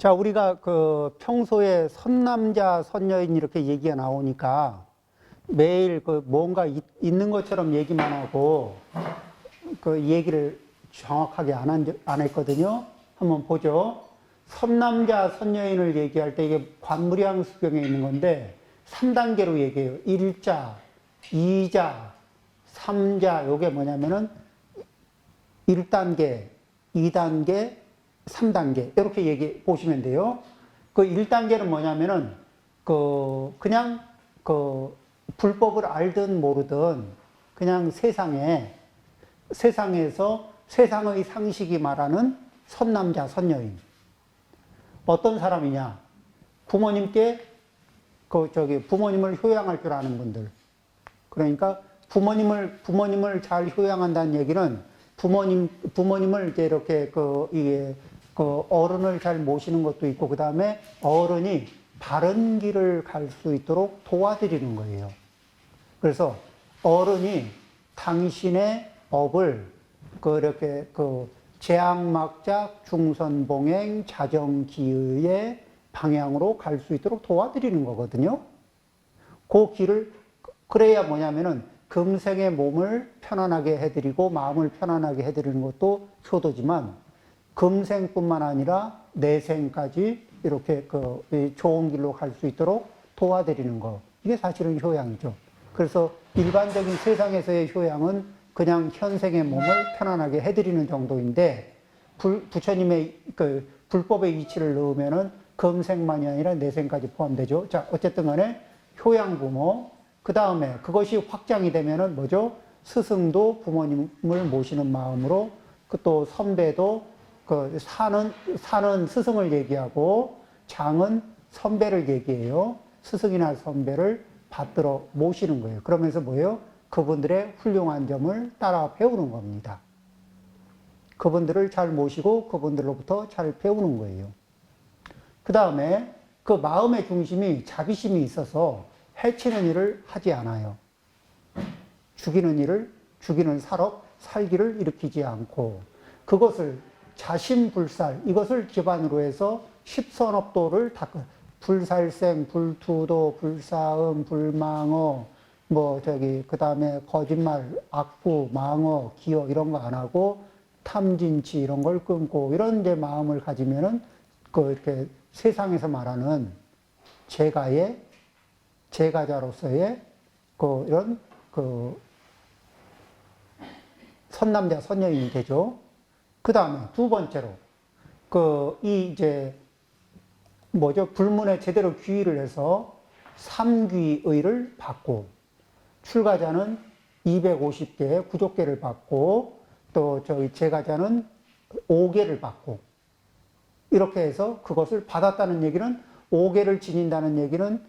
자, 우리가 그 평소에 선남자, 선여인 이렇게 얘기가 나오니까 매일 그 뭔가 있는 것처럼 얘기만 하고 그 얘기를 정확하게 안 했거든요. 한번 보죠. 선남자, 선여인을 얘기할 때 이게 관무량수경에 있는 건데 3단계로 얘기해요. 1자, 2자, 3자. 요게 뭐냐면은 1단계, 2단계, 3단계. 이렇게 얘기해 보시면 돼요. 그 1단계는 뭐냐면은 그냥 불법을 알든 모르든 그냥 세상에서 세상의 상식이 말하는 선남자, 선여인. 어떤 사람이냐? 부모님을 효양할 줄 아는 분들. 그러니까 부모님을 잘 효양한다는 얘기는 부모님을 이제 이렇게 어른을 잘 모시는 것도 있고, 그 다음에 어른이 바른 길을 갈 수 있도록 도와드리는 거예요. 그래서 어른이 당신의 업을 이렇게 재앙막작, 중선봉행, 자정기의의 방향으로 갈 수 있도록 도와드리는 거거든요. 그 길을, 그래야 뭐냐면은 금생의 몸을 편안하게 해드리고 마음을 편안하게 해드리는 것도 효도지만 금생뿐만 아니라 내생까지 이렇게 좋은 길로 갈 수 있도록 도와드리는 거. 이게 사실은 효양이죠. 그래서 일반적인 세상에서의 효양은 그냥 현생의 몸을 편안하게 해드리는 정도인데, 부처님의 불법의 이치를 넣으면은 금생만이 아니라 내생까지 포함되죠. 자, 어쨌든 간에 효양 부모, 그 다음에 그것이 확장이 되면은 뭐죠? 스승도 부모님을 모시는 마음으로, 또 선배도 사는 스승을 얘기하고, 장은 선배를 얘기해요. 스승이나 선배를 받들어 모시는 거예요. 그러면서 뭐예요? 그분들의 훌륭한 점을 따라 배우는 겁니다. 그분들을 잘 모시고 그분들로부터 잘 배우는 거예요. 그 다음에 그 마음의 중심이 자비심이 있어서 해치는 일을 하지 않아요. 죽이는 살기를 일으키지 않고, 그것을 자신불살, 이것을 기반으로 해서 십선업도를 불살생, 불투도, 불사음, 불망어, 그 다음에 거짓말, 악구, 망어, 기어, 이런 거 안 하고, 탐진치, 이런 걸 끊고, 이런 이제 마음을 가지면은, 이렇게 세상에서 말하는 제가자로서의 이런 선남자, 선여인이 되죠. 그 다음에 두 번째로, 불문에 제대로 귀의를 해서 삼귀의를 받고, 출가자는 250개, 구족계를 받고, 또 제가자는 5개를 받고, 이렇게 해서 그것을 받았다는 얘기는, 5개를 지닌다는 얘기는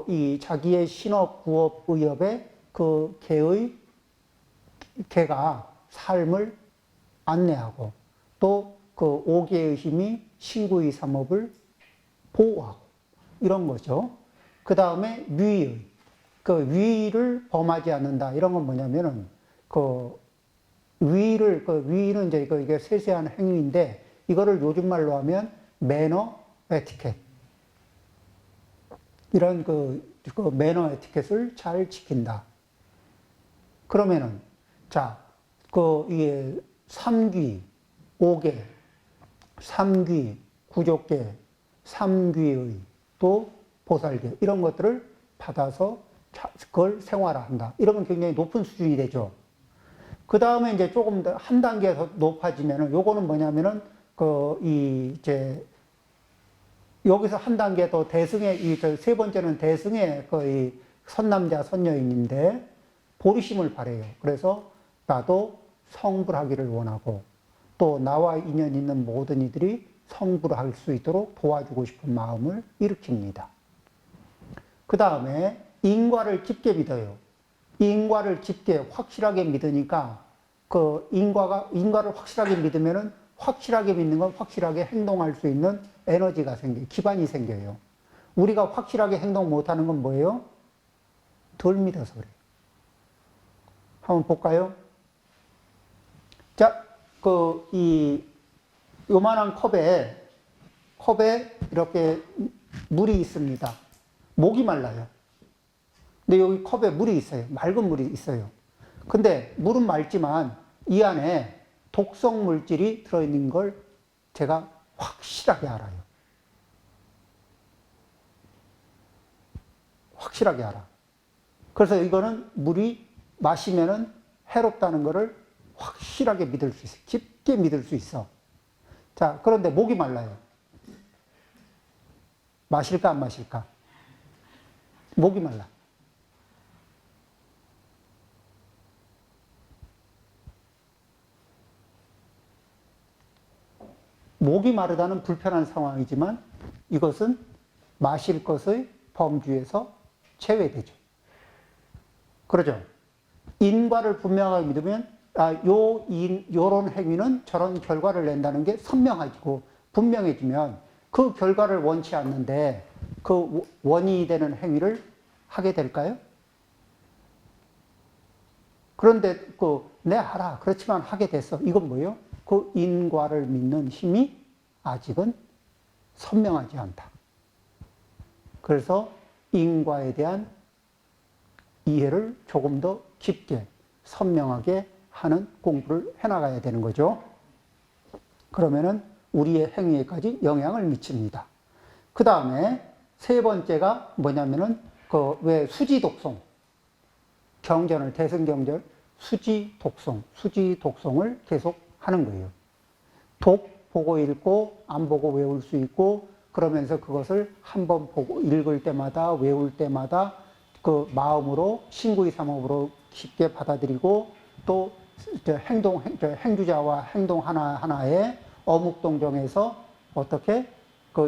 이 자기의 신업, 구업, 의업의 개가 삶을 안내하고, 또 5개의 힘이 신구의 삼업을 보호하고, 이런 거죠. 그 다음에 위의. 위의를 범하지 않는다. 이런 건 뭐냐면은, 위의는 이제 이게 세세한 행위인데, 이거를 요즘 말로 하면 매너 에티켓. 이런 매너 에티켓을 잘 지킨다. 그러면은, 자, 이게 3귀, 5개, 3귀, 구족계, 3귀의, 또 보살계, 이런 것들을 받아서 그걸 생활화한다. 이런 건 굉장히 높은 수준이 되죠. 그 다음에 이제 조금 더 한 단계 더 높아지면은, 요거는 뭐냐면은, 여기서 한 단계 더 세 번째는 대승의 이 선남자, 선여인인데, 보리심을 바래요. 그래서 나도 성불하기를 원하고, 또 나와 인연 있는 모든 이들이 성불할 수 있도록 도와주고 싶은 마음을 일으킵니다. 그 다음에 인과를 깊게 믿어요. 인과를 깊게 확실하게 믿으니까, 인과를 확실하게 믿으면은, 확실하게 믿는 건 확실하게 행동할 수 있는 에너지가 기반이 생겨요. 우리가 확실하게 행동 못하는 건 뭐예요? 덜 믿어서 그래요. 한번 볼까요? 자, 요만한 컵에 컵에 이렇게 물이 있습니다. 목이 말라요. 근데 여기 컵에 물이 있어요. 맑은 물이 있어요. 근데 물은 맑지만 이 안에 독성 물질이 들어있는 걸 제가 확실하게 알아요. 확실하게 알아. 그래서 이거는 물이 마시면은 해롭다는 것을 확실하게 믿을 수 있어. 깊게 믿을 수 있어. 자, 그런데 목이 말라요. 마실까, 안 마실까? 목이 말라. 목이 마르다는 불편한 상황이지만 이것은 마실 것의 범주에서 제외되죠. 그러죠. 인과를 분명하게 믿으면, 요런 행위는 저런 결과를 낸다는 게 선명해지고 분명해지면 그 결과를 원치 않는데 그 원인이 되는 행위를 하게 될까요? 그런데 내 알아. 그렇지만 하게 됐어. 이건 뭐예요? 그 인과를 믿는 힘이 아직은 선명하지 않다. 그래서 인과에 대한 이해를 조금 더 깊게 선명하게 하는 공부를 해나가야 되는 거죠. 그러면은 우리의 행위에까지 영향을 미칩니다. 그 다음에 세 번째가 뭐냐면은 왜 수지독송, 경전을 대승경전 수지독송을 계속 하는 거예요. 독 보고 읽고 안 보고 외울 수 있고 그러면서 그것을 한번 보고 읽을 때마다 외울 때마다 그 마음으로 신구의 삼업으로 쉽게 받아들이고 또 행주자와 행동 하나하나에 어묵동정해서 어떻게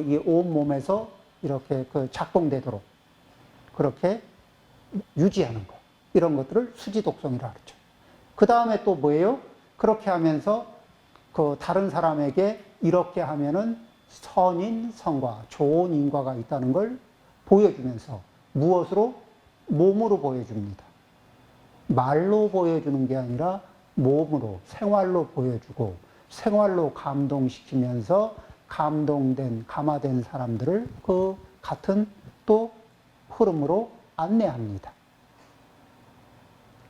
이 온몸에서 이렇게 작동되도록 그렇게 유지하는 것. 이런 것들을 수지독성이라 그러죠. 그 다음에 또 뭐예요? 그렇게 하면서 다른 사람에게 이렇게 하면은 선인 성과, 좋은 인과가 있다는 걸 보여주면서 무엇으로? 몸으로 보여줍니다. 말로 보여주는 게 아니라 몸으로, 생활로 보여주고 생활로 감동시키면서 감화된 사람들을 그 같은 또 흐름으로 안내합니다.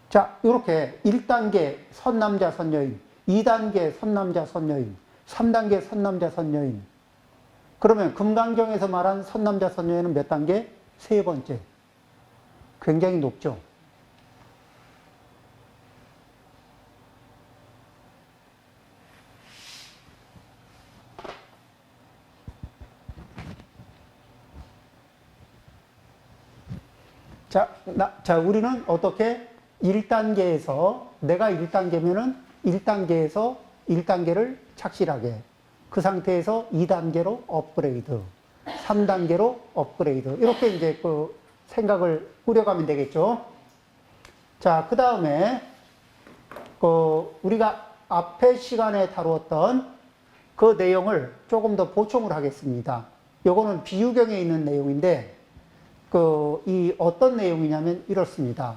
자, 이렇게 1단계 선남자, 선여인, 2단계 선남자, 선여인, 3단계 선남자, 선여인. 그러면 금강경에서 말한 선남자, 선여인은 몇 단계? 세 번째. 굉장히 높죠. 자, 우리는 어떻게 1단계에서, 내가 1단계면은 1단계에서 1단계를 착실하게, 그 상태에서 2단계로 업그레이드, 3단계로 업그레이드, 이렇게 이제 생각을 꾸려가면 되겠죠. 자, 그 다음에, 우리가 앞에 시간에 다루었던 그 내용을 조금 더 보충을 하겠습니다. 요거는 비유경에 있는 내용인데, 이 어떤 내용이냐면 이렇습니다.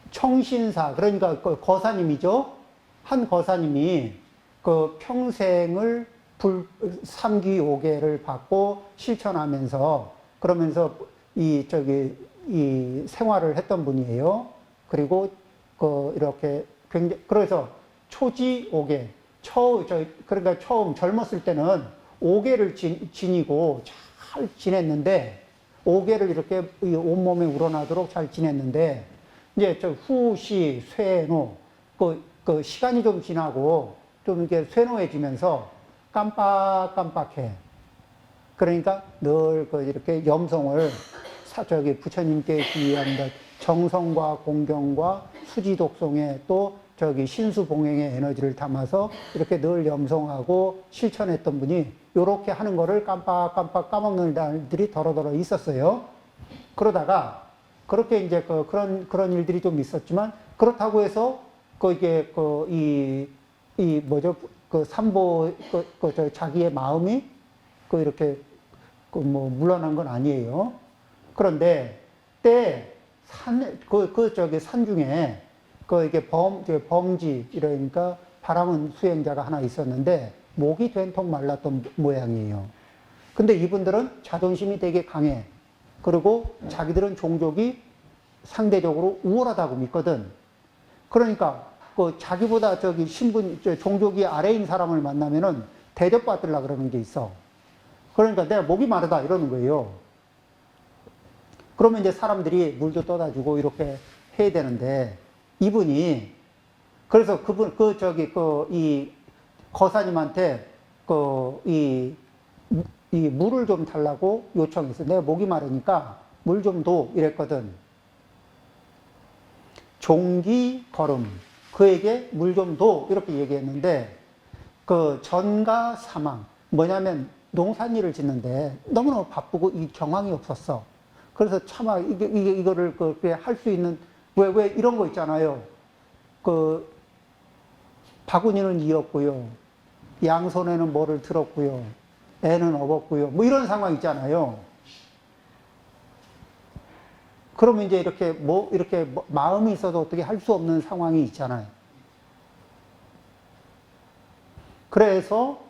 청신사, 그러니까 거사님이죠. 한 거사님이 평생을 삼귀오계를 받고 실천하면서 그러면서 이 생활을 했던 분이에요. 그리고 이렇게 굉장히 그래서 초지오계, 그러니까 처음 젊었을 때는 오계를 지니고 잘 지냈는데. 5개를 이렇게 온몸에 우러나도록 잘 지냈는데, 이제 후시, 쇠노, 시간이 좀 지나고 좀 이렇게 쇠노해지면서 깜빡깜빡해. 그러니까 늘 이렇게 염송을 부처님께 기의한다. 정성과 공경과 수지독송에 또 신수봉행의 에너지를 담아서 이렇게 늘 염송하고 실천했던 분이 이렇게 하는 거를 깜빡깜빡 까먹는 날들이 더러더러 있었어요. 그러다가 그렇게 이제 그런 일들이 좀 있었지만 그렇다고 해서 이게 삼보 자기의 마음이 이렇게 물러난 건 아니에요. 그런데 산 중에 이게 범지, 이러니까 바람은 수행자가 하나 있었는데 목이 된통 말랐던 모양이에요. 근데 이분들은 자존심이 되게 강해. 그리고 자기들은 종족이 상대적으로 우월하다고 믿거든. 그러니까 그 자기보다 저기 종족이 아래인 사람을 만나면은 대접받으려 그러는 게 있어. 그러니까 내가 목이 마르다 이러는 거예요. 그러면 이제 사람들이 물도 떠다 주고 이렇게 해야 되는데 이분이 그래서 이 거사님한테 이 물을 좀 달라고 요청했어. 내가 목이 마르니까 물 좀 둬 이랬거든. 종기 걸음 그에게 물 좀 둬 이렇게 얘기했는데 그 전가 사망 뭐냐면 농산일을 짓는데 너무너무 바쁘고 이 경황이 없었어. 그래서 차마 이거를 그렇게 할 수 있는 왜 이런 거 있잖아요. 그 바구니는 이었고요. 양손에는 뭐를 들었고요. 애는 업었고요. 뭐 이런 상황 있잖아요. 그러면 이제 이렇게 마음이 있어도 어떻게 할 수 없는 상황이 있잖아요. 그래서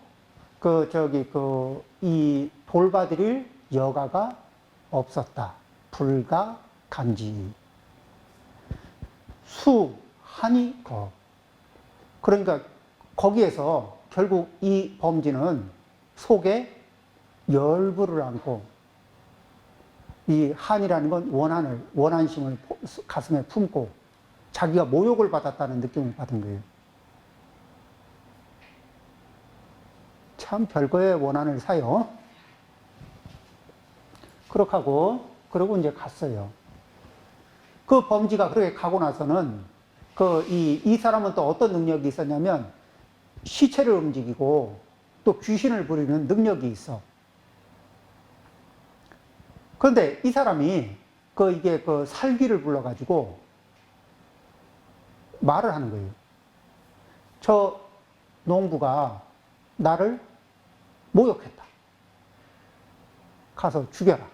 이 돌봐드릴 여가가 없었다. 불가 간지. 수, 한이, 거. 그러니까 거기에서 결국 이 범진은 속에 열부를 안고 이 한이라는 건 원한심을 가슴에 품고 자기가 모욕을 받았다는 느낌을 받은 거예요. 참 별거의 원한을 사요. 그렇게 하고, 그러고 이제 갔어요. 그 범지가 그렇게 가고 나서는 이 사람은 또 어떤 능력이 있었냐면 시체를 움직이고 또 귀신을 부리는 능력이 있어. 그런데 이 사람이 살귀를 불러가지고 말을 하는 거예요. 저 농부가 나를 모욕했다. 가서 죽여라.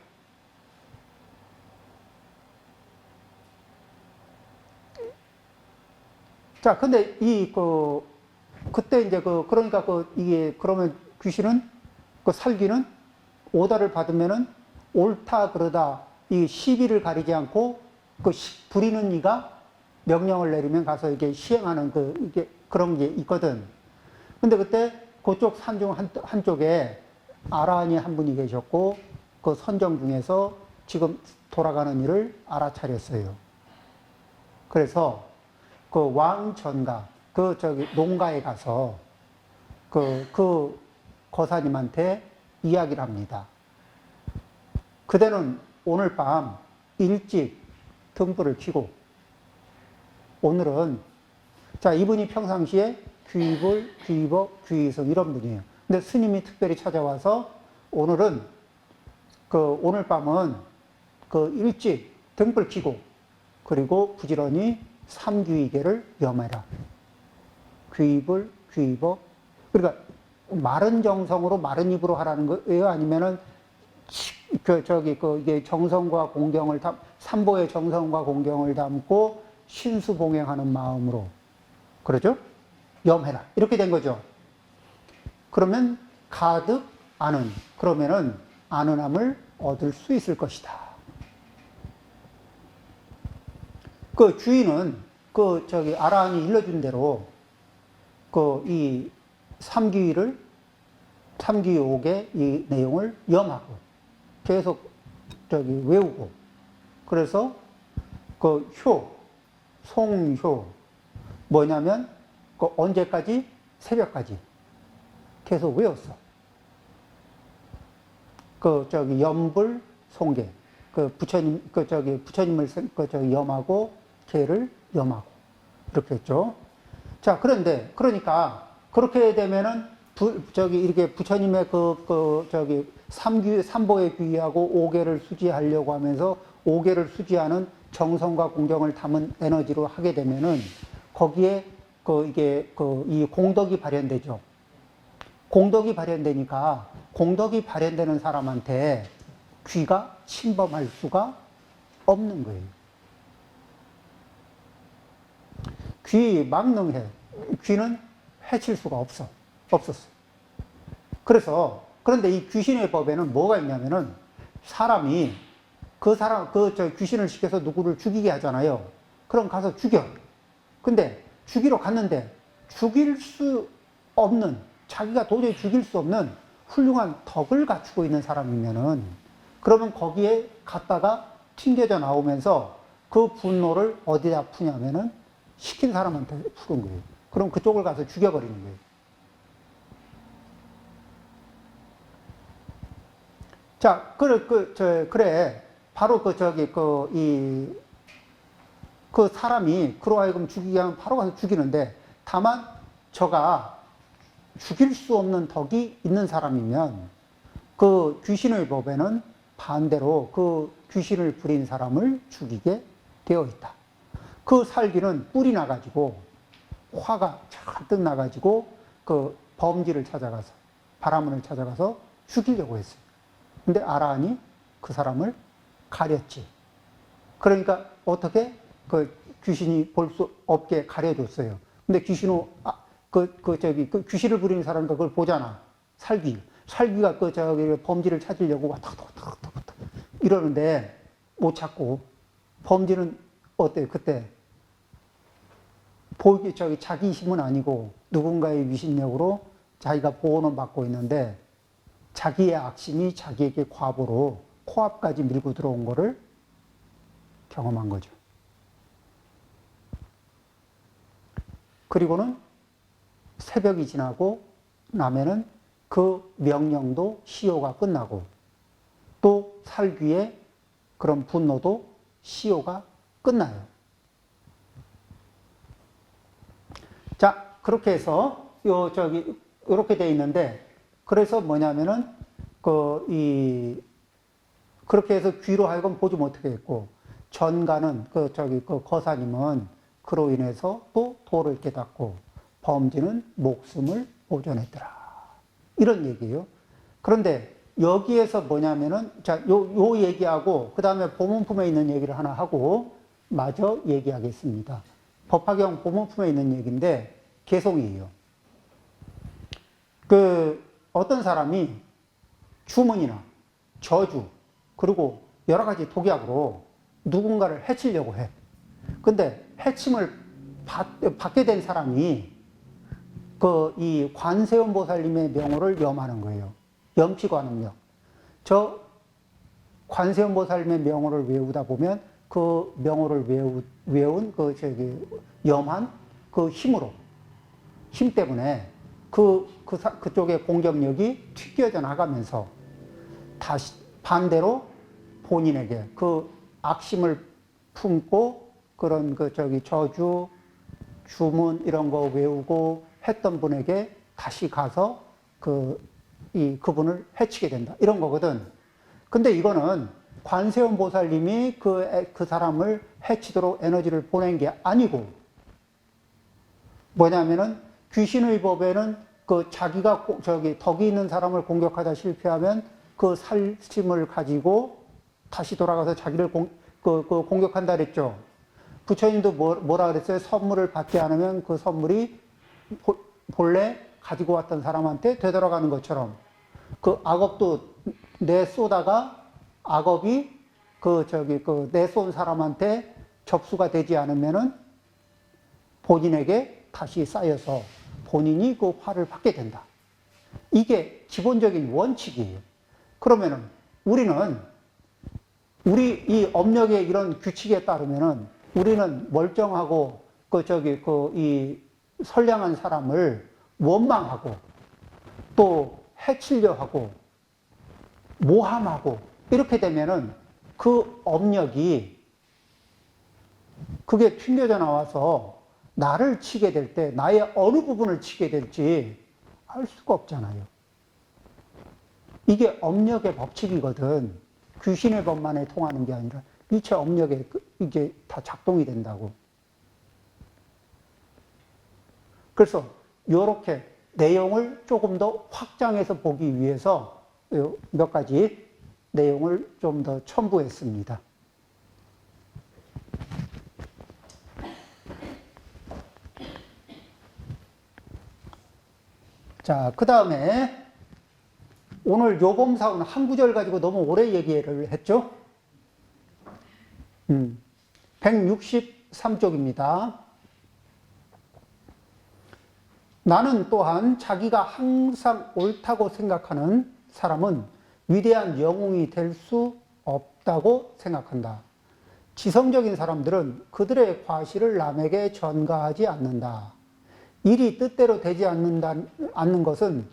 자, 근데 그때 이제 그러니까 그러면 귀신은 살귀는 오다를 받으면은 옳다 그러다 이 시비를 가리지 않고 부리는 이가 명령을 내리면 가서 이게 시행하는 그런 게 있거든. 근데 그때 그쪽 산중 한쪽에 아라한이 한 분이 계셨고 그 선정 중에서 지금 돌아가는 일을 알아차렸어요. 그래서 그 왕전가 농가에 가서 그 거사님한테 이야기를 합니다. 그대는 오늘 밤 일찍 등불을 켜고 오늘은 자 이분이 평상시에 귀불, 귀법, 귀의성 이런 분이에요. 근데 스님이 특별히 찾아와서 오늘은 오늘 밤은 일찍 등불 켜고 그리고 부지런히 삼귀의계를 염해라. 귀불, 귀법 그러니까 마른 정성으로 마른 입으로 하라는 거예요? 아니면은 이게 정성과 공경을 삼보의 정성과 공경을 담고 신수봉행하는 마음으로 그러죠? 염해라 이렇게 된 거죠. 그러면 가득 그러면은 아는함을 얻을 수 있을 것이다. 그 주인은 아라한이 일러준 대로 이 삼귀의 옥의 이 내용을 염하고 계속 외우고 그래서 송효 뭐냐면 언제까지? 새벽까지 계속 외웠어. 염불 송계 부처님을 염하고 개를 염하고 이렇게 했죠. 자, 그러니까 그렇게 되면은 이렇게 부처님의 삼보에 귀의하고 오계를 수지하려고 하면서 오계를 수지하는 정성과 공경을 담은 에너지로 하게 되면은 거기에 이 공덕이 발현되죠. 공덕이 발현되니까 공덕이 발현되는 사람한테 귀가 침범할 수가 없는 거예요. 귀 망능해. 귀는 해칠 수가 없었어. 그런데 이 귀신의 법에는 뭐가 있냐면은 사람이 저 귀신을 시켜서 누구를 죽이게 하잖아요. 그럼 가서 죽여. 근데 죽이러 갔는데 죽일 수 없는, 자기가 도저히 죽일 수 없는 훌륭한 덕을 갖추고 있는 사람이면은 그러면 거기에 갔다가 튕겨져 나오면서 그 분노를 어디다 푸냐면은 시킨 사람한테 푸는 거예요. 그럼 그쪽을 가서 죽여버리는 거예요. 자, 그래. 바로 그 사람이 그로 하여금 죽이게 하면 바로 가서 죽이는데, 다만 저가 죽일 수 없는 덕이 있는 사람이면 그 귀신의 법에는 반대로 그 귀신을 부린 사람을 죽이게 되어 있다. 그 살기는 뿔이 나가지고 화가 잔뜩 나가지고 그 범지를 찾아가서, 바라문을 찾아가서 죽이려고 했어요. 근데 아라한이 그 사람을 가렸지. 그러니까 어떻게 그 귀신이 볼 수 없게 가려줬어요. 근데 그 귀신을 부리는 사람도 그걸 보잖아. 살기가 범지를 찾으려고 왔다 갔다 이러는데 못 찾고, 범지는 어때 그때 자기 힘은 아니고 누군가의 위신력으로 자기가 보호는 받고 있는데 자기의 악심이 자기에게 과보로 코앞까지 밀고 들어온 거를 경험한 거죠. 그리고는 새벽이 지나고 나면은 그 명령도 시효가 끝나고 또 살귀의 그런 분노도 시효가 끝나요. 자, 그렇게 해서 이렇게 돼 있는데, 그래서 뭐냐면은 그렇게 해서 귀로 하여금 보지 못하게 했고, 전가는 그 거사님은 그로 인해서 또 도를 깨닫고 범지는 목숨을 보존했더라. 이런 얘기예요. 그런데 여기에서 뭐냐면은, 자, 요 얘기하고, 그 다음에 보문품에 있는 얘기를 하나 하고, 마저 얘기하겠습니다. 법화경 보문품에 있는 얘기인데, 개송이에요. 어떤 사람이 주문이나 저주, 그리고 여러 가지 독약으로 누군가를 해치려고 해. 근데 해침을 받게 된 사람이 이 관세음 보살님의 명호를 염하는 거예요. 염치관음력. 저 관세음 보살님의 명호를 외우다 보면 그 명호를 외운 염한 그 힘 때문에 그쪽의 공격력이 튀겨져 나가면서 다시 반대로 본인에게 그 악심을 품고 그런 저주, 주문 이런 거 외우고 했던 분에게 다시 가서 그분을 해치게 된다. 이런 거거든. 근데 이거는 관세음 보살님이 그 사람을 해치도록 에너지를 보낸 게 아니고, 뭐냐면은 귀신의 법에는 자기가 덕이 있는 사람을 공격하다 실패하면 그 살심을 가지고 다시 돌아가서 자기를 공격한다 그랬죠. 부처님도 뭐라 그랬어요? 선물을 받지 않으면 그 선물이 본래 가지고 왔던 사람한테 되돌아가는 것처럼, 그 악업도 내쏘다가 악업이 내쏜 사람한테 접수가 되지 않으면은 본인에게 다시 쌓여서 본인이 그 화를 받게 된다. 이게 기본적인 원칙이에요. 그러면은 우리 이 업력의 이런 규칙에 따르면은 우리는 멀쩡하고 이 선량한 사람을 원망하고 또 해치려 하고 모함하고 이렇게 되면은 그 업력이 그게 튕겨져 나와서 나를 치게 될 때 나의 어느 부분을 치게 될지 알 수가 없잖아요. 이게 업력의 법칙이거든. 귀신의 법만에 통하는 게 아니라 일체 업력에 이게 다 작동이 된다고. 그래서 이렇게 내용을 조금 더 확장해서 보기 위해서 몇 가지 내용을 좀 더 첨부했습니다. 자, 그 다음에 오늘 요범사원 한 구절 가지고 너무 오래 얘기를 했죠? 163쪽입니다. 나는 또한 자기가 항상 옳다고 생각하는 사람은 위대한 영웅이 될 수 없다고 생각한다. 지성적인 사람들은 그들의 과실을 남에게 전가하지 않는다. 일이 뜻대로 되지 않는 것은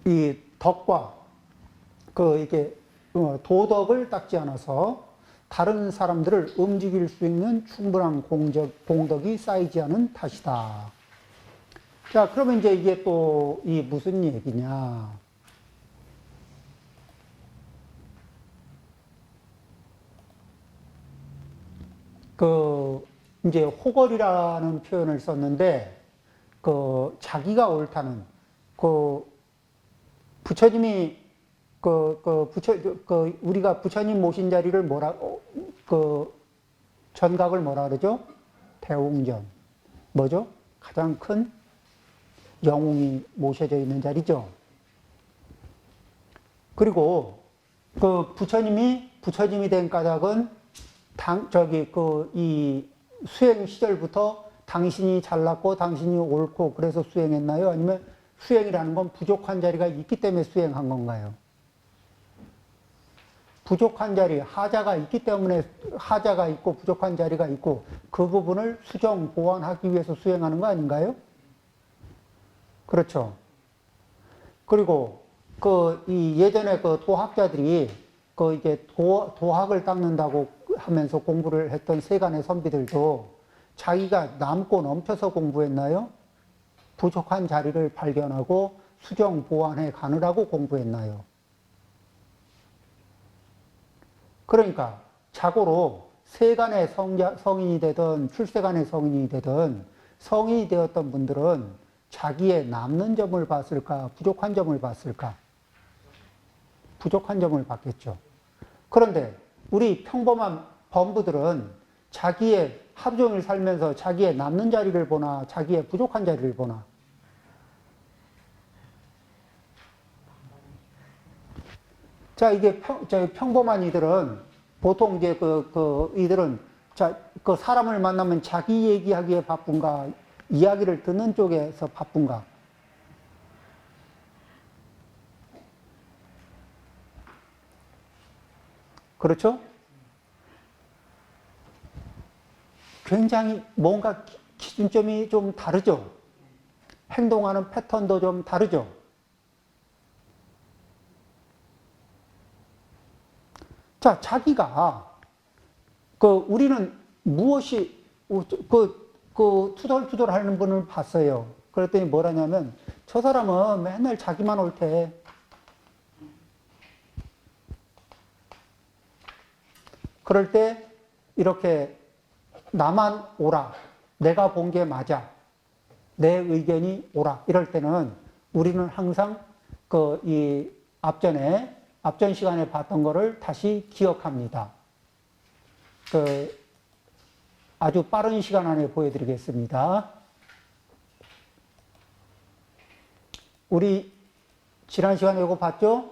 이 덕과 이게 도덕을 닦지 않아서 다른 사람들을 움직일 수 있는 충분한 공덕이 쌓이지 않은 탓이다. 자, 그러면 이제 이게 또 이 무슨 얘기냐? 이제 호걸이라는 표현을 썼는데, 자기가 옳다는, 부처님이, 우리가 부처님 모신 자리를 전각을 뭐라 그러죠? 대웅전. 뭐죠? 가장 큰 영웅이 모셔져 있는 자리죠. 그리고 부처님이 된 까닭은 이 수행 시절부터 당신이 잘났고 당신이 옳고 그래서 수행했나요? 아니면 수행이라는 건 부족한 자리가 있기 때문에 수행한 건가요? 부족한 자리, 하자가 있기 때문에 하자가 있고 부족한 자리가 있고 그 부분을 수정, 보완하기 위해서 수행하는 거 아닌가요? 그렇죠. 그리고 이 예전에 도학자들이 이제 도학을 닦는다고 하면서 공부를 했던 세간의 선비들도 자기가 남고 넘쳐서 공부했나요? 부족한 자리를 발견하고 수정, 보완해 가느라고 공부했나요? 그러니까 자고로 세간의 성인이 되든 출세간의 성인이 되든 성인이 되었던 분들은 자기의 남는 점을 봤을까? 부족한 점을 봤을까? 부족한 점을 봤겠죠. 그런데 우리 평범한 범부들은 자기의 하루 종일 살면서 자기의 남는 자리를 보나 자기의 부족한 자리를 보나. 자, 이게 평범한 이들은 보통 이제 이들은 사람을 만나면 자기 얘기하기에 바쁜가, 이야기를 듣는 쪽에서 바쁜가. 그렇죠? 굉장히 뭔가 기준점이 좀 다르죠? 행동하는 패턴도 좀 다르죠? 자, 자기가, 우리는 무엇이, 투덜투덜 하는 분을 봤어요. 그랬더니 뭐라냐면, 저 사람은 맨날 자기만 옳대. 그럴 때, 이렇게, 나만 옳아. 내가 본 게 맞아. 내 의견이 옳아. 이럴 때는 우리는 항상 앞전 시간에 봤던 거를 다시 기억합니다. 아주 빠른 시간 안에 보여드리겠습니다. 우리 지난 시간에 이거 봤죠?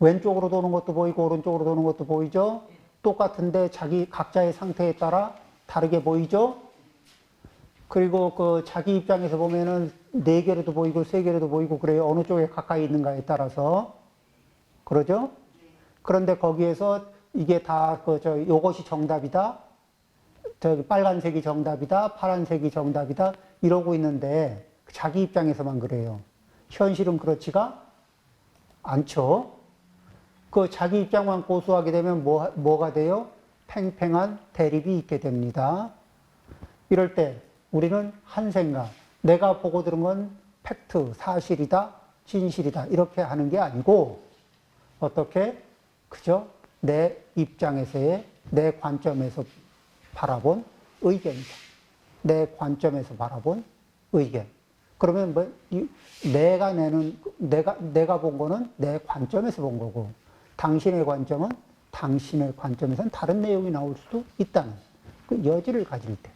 왼쪽으로 도는 것도 보이고 오른쪽으로 도는 것도 보이죠? 똑같은데 각자의 상태에 따라 다르게 보이죠? 그리고 자기 입장에서 보면은 4개로도 보이고 3개로도 보이고 그래요. 어느 쪽에 가까이 있는가에 따라서. 그러죠? 그런데 거기에서 이게 다 요것이 정답이다. 빨간색이 정답이다. 파란색이 정답이다. 이러고 있는데 자기 입장에서만 그래요. 현실은 그렇지가 않죠. 자기 입장만 고수하게 되면 뭐가 돼요? 팽팽한 대립이 있게 됩니다. 이럴 때 우리는 한 생각, 내가 보고 들은 건 팩트, 사실이다, 진실이다 이렇게 하는 게 아니고 어떻게? 그죠? 내 입장에서의 내 관점에서 바라본 의견이다. 내 관점에서 바라본 의견. 그러면 내가 본 거는 내 관점에서 본 거고 당신의 관점은 당신의 관점에서는 다른 내용이 나올 수도 있다는 여지를 가질 때.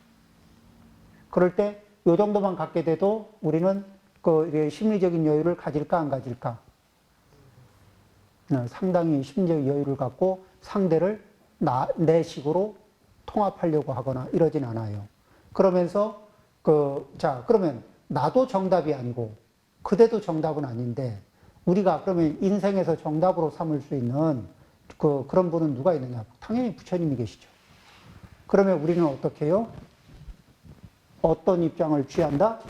그럴 때 이 정도만 갖게 돼도 우리는 이게 심리적인 여유를 가질까, 안 가질까? 상당히 심리적 여유를 갖고 상대를 내 식으로 통합하려고 하거나 이러진 않아요. 그러면서, 그러면 나도 정답이 아니고 그대도 정답은 아닌데 우리가 그러면 인생에서 정답으로 삼을 수 있는 그런 분은 누가 있느냐? 당연히 부처님이 계시죠. 그러면 우리는 어떻게 해요? 어떤 입장을 취한다?